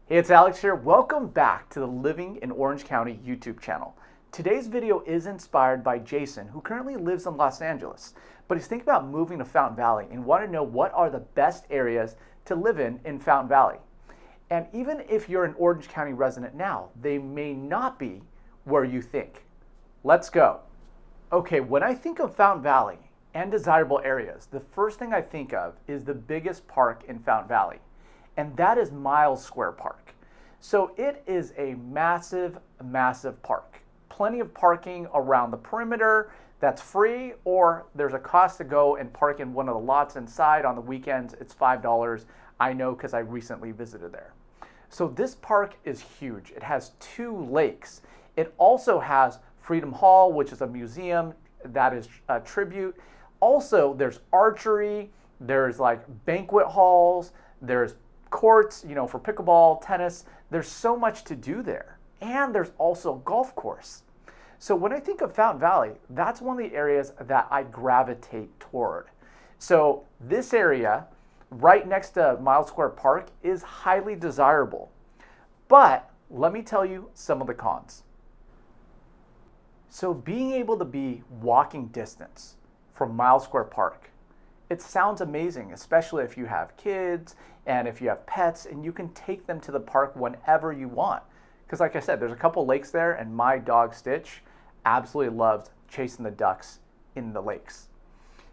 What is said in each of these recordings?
Hey, it's Alex here. Welcome back to the Living in Orange County YouTube channel. Today's video is inspired by Jason, who currently lives in Los Angeles, but he's thinking about moving to Fountain Valley and want to know what are the best areas to live in Fountain Valley. And even if you're an Orange County resident now, they may not be where you think. Let's go. Okay, when I think of Fountain Valley and desirable areas, the first thing I think of is the biggest park in Fountain Valley, and that is Miles Square Park. So it is a massive, massive park. Plenty of parking around the perimeter that's free, or there's a cost to go and park in one of the lots inside. On the weekends, it's $5. I know because I recently visited there. So this park is huge. It has 2 lakes. It also has Freedom Hall, which is a museum that is a tribute. Also, there's archery, there's like banquet halls, there's courts, for pickleball, tennis. There's so much to do there. And there's also a golf course. So when I think of Fountain Valley, that's one of the areas that I gravitate toward. So this area right next to Miles Square Park is highly desirable. But let me tell you some of the cons. So being able to be walking distance from Miles Square Park, it sounds amazing, especially if you have kids and if you have pets and you can take them to the park whenever you want. Because like I said, there's a couple lakes there and my dog Stitch absolutely loves chasing the ducks in the lakes.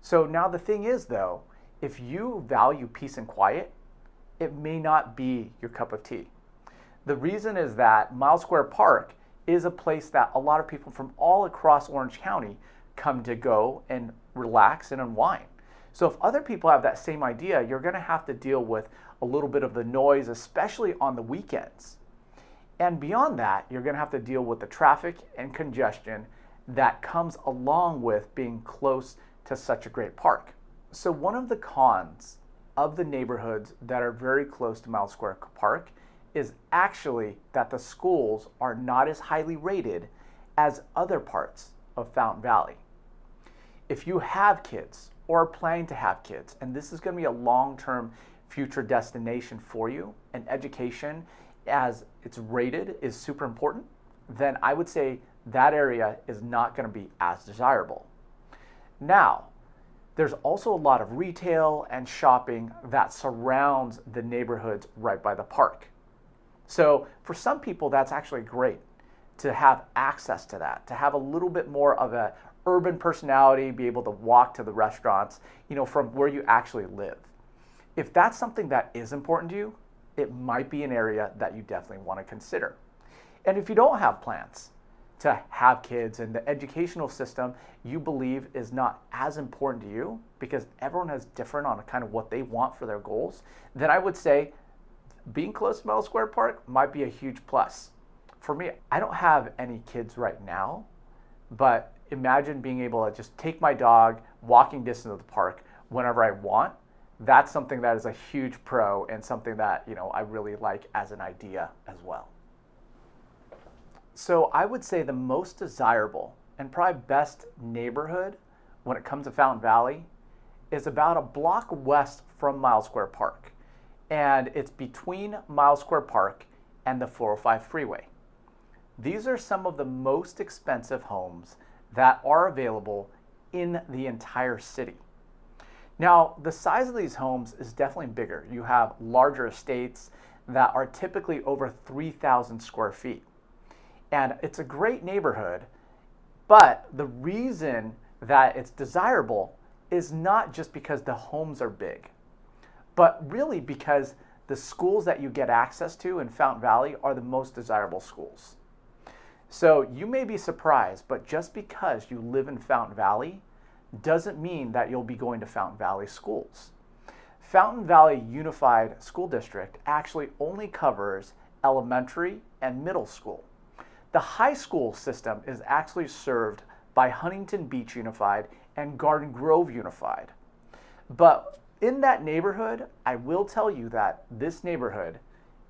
So now the thing is though, if you value peace and quiet, it may not be your cup of tea. The reason is that Miles Square Park is a place that a lot of people from all across Orange County come to go and relax and unwind. So if other people have that same idea, you're going to have to deal with a little bit of the noise, especially on the weekends. And beyond that, you're going to have to deal with the traffic and congestion that comes along with being close to such a great park. So one of the cons of the neighborhoods that are very close to Miles Square Park is actually that the schools are not as highly rated as other parts of Fountain Valley. If you have kids or are planning to have kids, and this is going to be a long-term future destination for you, and education as it's rated is super important, then I would say that area is not going to be as desirable. Now, there's also a lot of retail and shopping that surrounds the neighborhoods right by the park. So for some people, that's actually great to have access to that, to have a little bit more of a urban personality, be able to walk to the restaurants, from where you actually live. If that's something that is important to you, it might be an area that you definitely want to consider. And if you don't have plans to have kids and the educational system you believe is not as important to you because everyone has different on kind of what they want for their goals, then I would say being close to Miles Square Park might be a huge plus. For me, I don't have any kids right now, but imagine being able to just take my dog walking distance to the park whenever I want. That's something that is a huge pro and something that, I really like as an idea as well. So I would say the most desirable and probably best neighborhood when it comes to Fountain Valley is about a block west from Miles Square Park. And it's between Miles Square Park and the 405 freeway. These are some of the most expensive homes that are available in the entire city. Now, the size of these homes is definitely bigger. You have larger estates that are typically over 3,000 square feet. And it's a great neighborhood, but the reason that it's desirable is not just because the homes are big, but really because the schools that you get access to in Fountain Valley are the most desirable schools. So you may be surprised, but just because you live in Fountain Valley doesn't mean that you'll be going to Fountain Valley schools. Fountain Valley Unified School District actually only covers elementary and middle school. The high school system is actually served by Huntington Beach Unified and Garden Grove Unified. But in that neighborhood, I will tell you that this neighborhood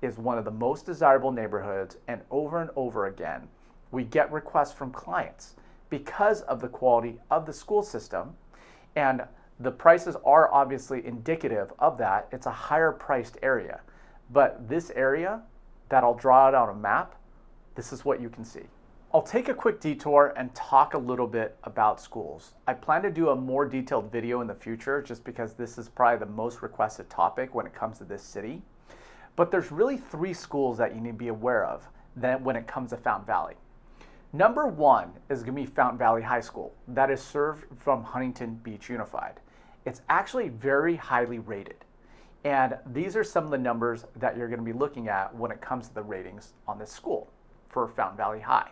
is one of the most desirable neighborhoods, and over again, we get requests from clients because of the quality of the school system, and the prices are obviously indicative of that. It's a higher priced area, but this area that I'll draw it on a map, this is what you can see. I'll take a quick detour and talk a little bit about schools. I plan to do a more detailed video in the future just because this is probably the most requested topic when it comes to this city. But there's really 3 schools that you need to be aware of when it comes to Fountain Valley. Number 1 is going to be Fountain Valley High School that is served from Huntington Beach Unified. It's actually very highly rated. And these are some of the numbers that you're going to be looking at when it comes to the ratings on this school for Fountain Valley High.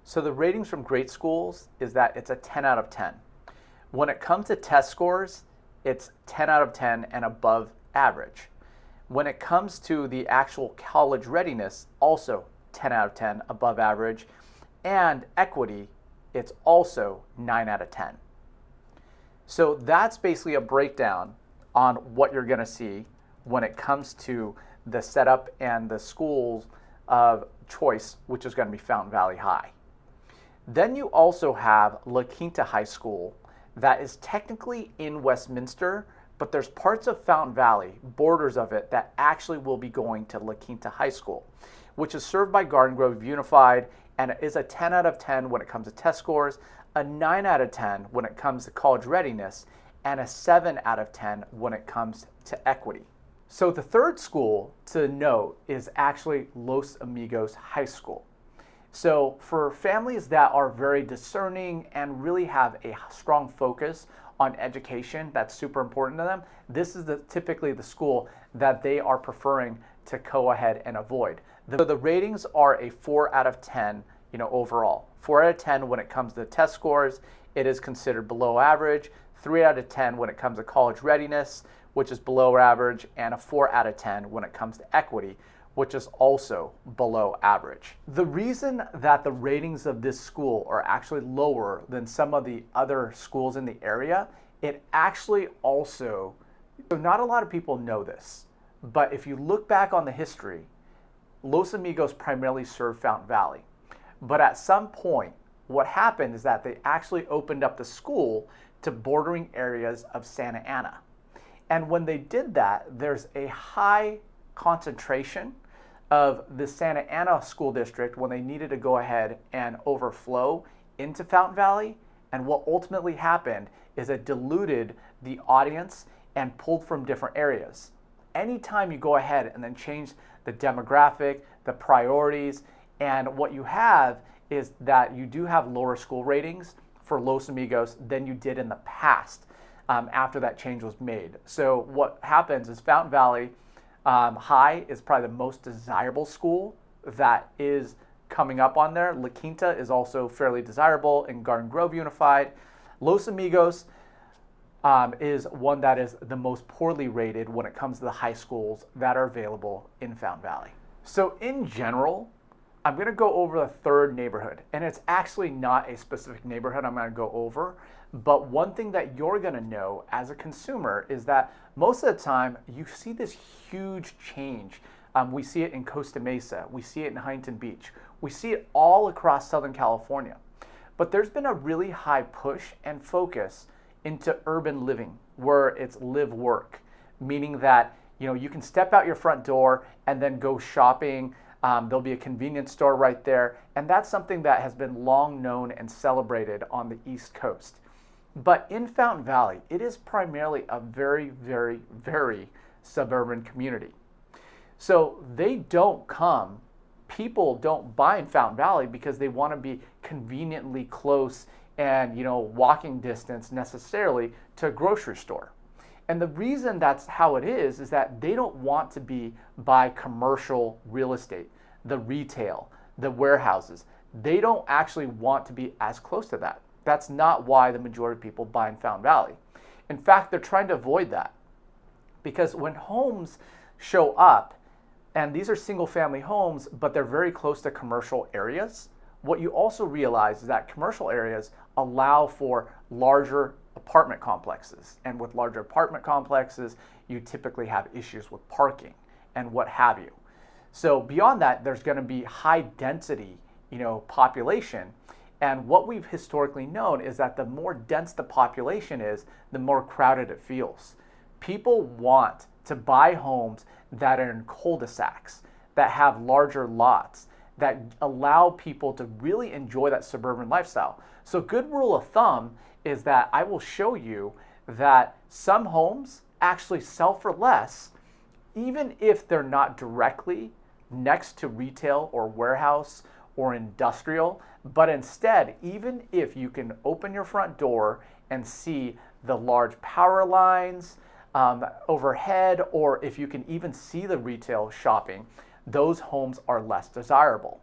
So the ratings from great schools is that it's a 10 out of 10. When it comes to test scores, it's 10 out of 10 and above average. When it comes to the actual college readiness, also 10 out of 10 above average. And equity, it's also 9 out of 10. So that's basically a breakdown on what you're going to see when it comes to the setup and the schools of choice, which is going to be Fountain Valley High. Then you also have La Quinta High School that is technically in Westminster, but there's parts of Fountain Valley, borders of it, that actually will be going to La Quinta High School, which is served by Garden Grove Unified, and it is a 10 out of 10 when it comes to test scores, a 9 out of 10 when it comes to college readiness, and a 7 out of 10 when it comes to equity. So the third school to note is actually Los Amigos High School. So for families that are very discerning and really have a strong focus on education, that's super important to them, this is typically the school that they are preferring to go ahead and avoid. The ratings are a 4 out of 10, overall. 4 out of 10 when it comes to test scores, it is considered below average. 3 out of 10 when it comes to college readiness, which is below average, and a 4 out of 10 when it comes to equity, which is also below average. The reason that the ratings of this school are actually lower than some of the other schools in the area, it actually also, so not a lot of people know this, but if you look back on the history, Los Amigos primarily served Fountain Valley. But at some point, what happened is that they actually opened up the school to bordering areas of Santa Ana. And when they did that, there's a high concentration of the Santa Ana school district when they needed to go ahead and overflow into Fountain Valley. And what ultimately happened is it diluted the audience and pulled from different areas. Anytime you go ahead and then change the demographic, the priorities, and what you have is that you do have lower school ratings for Los Amigos than you did in the past after that change was made. So what happens is Fountain Valley High is probably the most desirable school that is coming up on there. La Quinta is also fairly desirable, and Garden Grove Unified. Los Amigos is one that is the most poorly rated when it comes to the high schools that are available in Fountain Valley. So in general, I'm going to go over the third neighborhood, and it's actually not a specific neighborhood I'm going to go over, but one thing that you're going to know as a consumer is that most of the time you see this huge change. We see it in Costa Mesa, we see it in Huntington Beach, we see it all across Southern California. But there's been a really high push and focus into urban living, where it's live work, meaning that you can step out your front door and then go shopping. There'll be a convenience store right there, and that's something that has been long known and celebrated on the East Coast. But in Fountain Valley, it is primarily a very, very, very suburban community. So people don't buy in Fountain Valley because they want to be conveniently close and walking distance necessarily to a grocery store. And the reason that's how it is that they don't want to be by commercial real estate, the retail, the warehouses. They don't actually want to be as close to that. That's not why the majority of people buy in Fountain Valley. In fact, they're trying to avoid that, because when homes show up, and these are single family homes, but they're very close to commercial areas, what you also realize is that commercial areas allow for larger apartment complexes. And with larger apartment complexes, you typically have issues with parking and what have you. So beyond that, there's going to be high density, population. And what we've historically known is that the more dense the population is, the more crowded it feels. People want to buy homes that are in cul-de-sacs, that have larger lots that allow people to really enjoy that suburban lifestyle. So, good rule of thumb is that I will show you that some homes actually sell for less, even if they're not directly next to retail or warehouse or industrial, but instead, even if you can open your front door and see the large power lines overhead, or if you can even see the retail shopping, those homes are less desirable.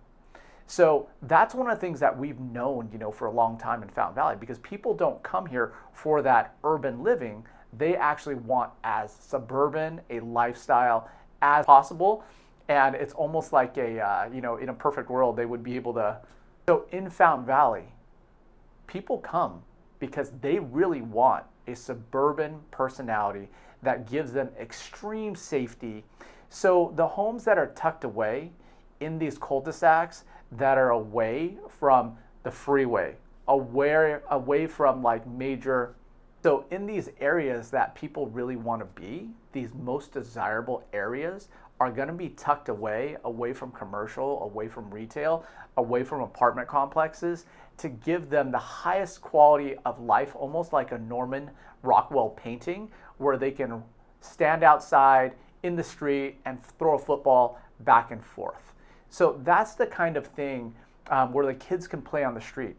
So that's one of the things that we've known, for a long time in Fountain Valley, because people don't come here for that urban living. They actually want as suburban a lifestyle as possible. And it's almost like a, in a perfect world, they would be able to. So in Fountain Valley, people come because they really want a suburban personality that gives them extreme safety. So the homes that are tucked away in these cul-de-sacs that are away from the freeway, away from like major. So in these areas that people really want to be, these most desirable areas are going to be tucked away from commercial, away from retail, away from apartment complexes, to give them the highest quality of life, almost like a Norman Rockwell painting, where they can stand outside in the street and throw a football back and forth. So that's the kind of thing where the kids can play on the street.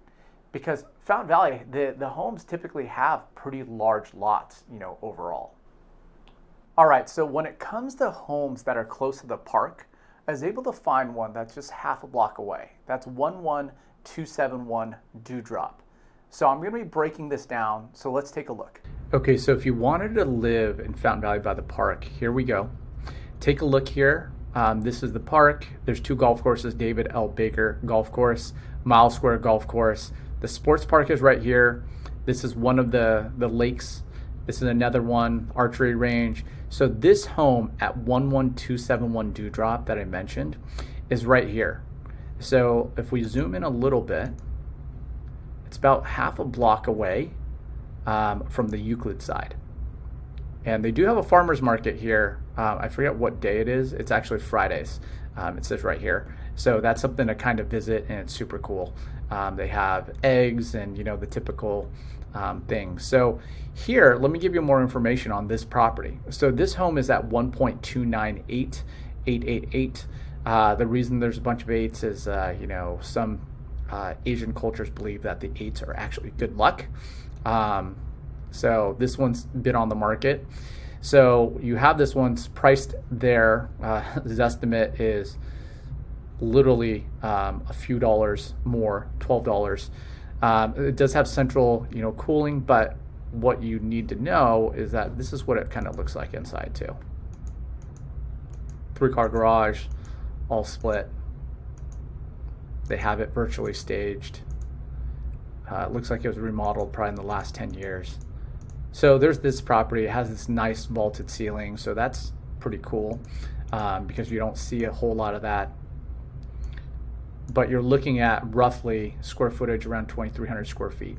Because Fountain Valley, the homes typically have pretty large lots, overall. All right, so when it comes to homes that are close to the park, I was able to find one that's just half a block away. That's 11271 Dewdrop. So I'm going to be breaking this down, so let's take a look. Okay, so if you wanted to live in Fountain Valley by the park, here we go. Take a look here. This is the park. There's 2 golf courses, David L. Baker Golf Course, Miles Square Golf Course. The sports park is right here. This is one of the lakes. This is another one, archery range. So this home at 11271 Dewdrop that I mentioned is right here. So if we zoom in a little bit, it's about half a block away from the Euclid side. And they do have a farmer's market here. I forget what day it is. It's actually Fridays. It says right here. So that's something to kind of visit, and it's super cool. They have eggs and, the typical things. So here, let me give you more information on this property. So this home is at 1.298888. The reason there's a bunch of 8s is, some Asian cultures believe that the 8s are actually good luck. So this one's been on the market. So you have this one's priced there. His estimate is literally a few dollars more, $12. It does have central, cooling, but what you need to know is that this is what it kind of looks like inside too. 3-car garage, all split. They have it virtually staged. It looks like it was remodeled probably in the last 10 years. So there's this property. It has this nice vaulted ceiling, so that's pretty cool because you don't see a whole lot of that. But you're looking at roughly square footage around 2,300 square feet.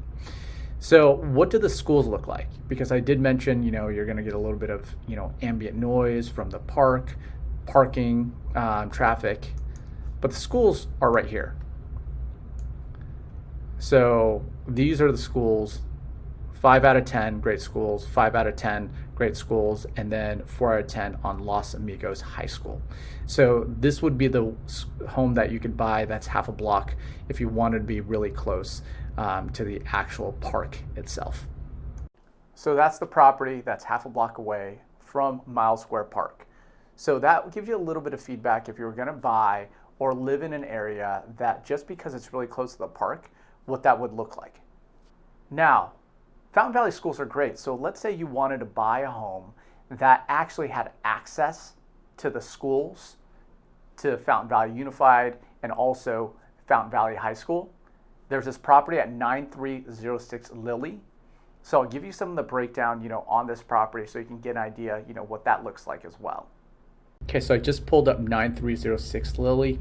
So what do the schools look like? Because I did mention, you're going to get a little bit of, ambient noise from the parking, traffic, but the schools are right here. So these are the schools. 5 out of 10 great schools, 5 out of 10 great schools, and then 4 out of 10 on Los Amigos High School. So this would be the home that you could buy that's half a block if you wanted to be really close to the actual park itself. So that's the property that's half a block away from Miles Square Park. So that gives you a little bit of feedback if you were going to buy or live in an area that just because it's really close to the park, what that would look like. Now, Fountain Valley schools are great. So let's say you wanted to buy a home that actually had access to the schools, to Fountain Valley Unified and also Fountain Valley High School. There's this property at 9306 Lilly. So I'll give you some of the breakdown, on this property so you can get an idea, what that looks like as well. Okay, so I just pulled up 9306 Lilly,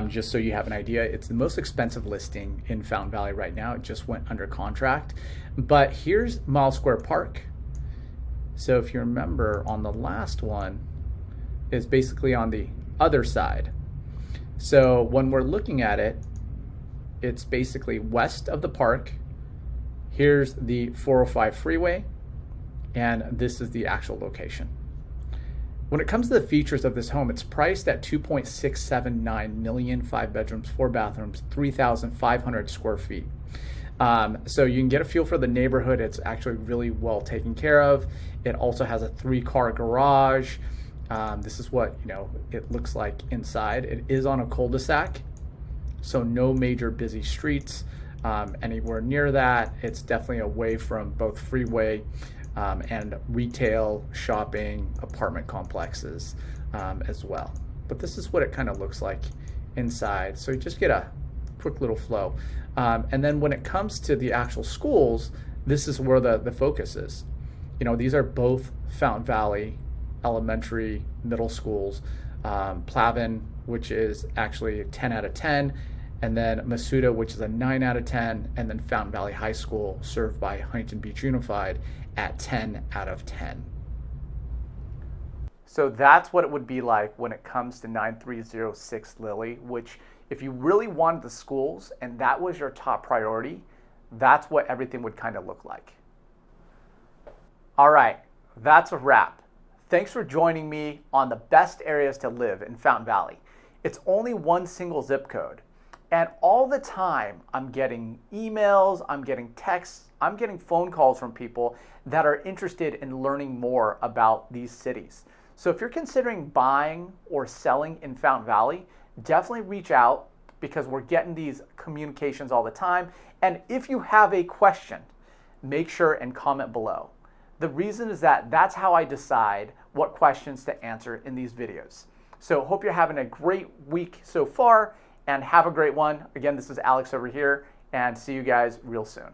just so you have an idea. It's the most expensive listing in Fountain Valley right now. It just went under contract. But here's Miles Square Park. So if you remember on the last one, it's basically on the other side. So when we're looking at it, it's basically west of the park. Here's the 405 freeway, and this is the actual location. When it comes to the features of this home, it's priced at $2.679 million, 5 bedrooms, 4 bathrooms, 3,500 square feet. So you can get a feel for the neighborhood. It's actually really well taken care of. It also has a 3-car garage. This is what it looks like inside. It is on a cul-de-sac, so no major busy streets anywhere near that. It's definitely away from both freeway and retail, shopping, apartment complexes as well. But this is what it kind of looks like inside. So you just get a quick little flow. And then when it comes to the actual schools, this is where the focus is. These are both Fountain Valley elementary middle schools. Plavin, which is actually a 10 out of 10, and then Masuda, which is a 9 out of 10, and then Fountain Valley High School, served by Huntington Beach Unified, at 10 out of 10. So that's what it would be like when it comes to 9306 Lily, which if you really wanted the schools and that was your top priority, that's what everything would kind of look like. All right, that's a wrap. Thanks for joining me on the best areas to live in Fountain Valley. It's only one single zip code. And all the time, I'm getting emails, I'm getting texts, I'm getting phone calls from people that are interested in learning more about these cities. So if you're considering buying or selling in Fountain Valley, definitely reach out because we're getting these communications all the time. And if you have a question, make sure and comment below. The reason is that that's how I decide what questions to answer in these videos. So hope you're having a great week so far, and have a great one. Again, this is Alex over here, and see you guys real soon.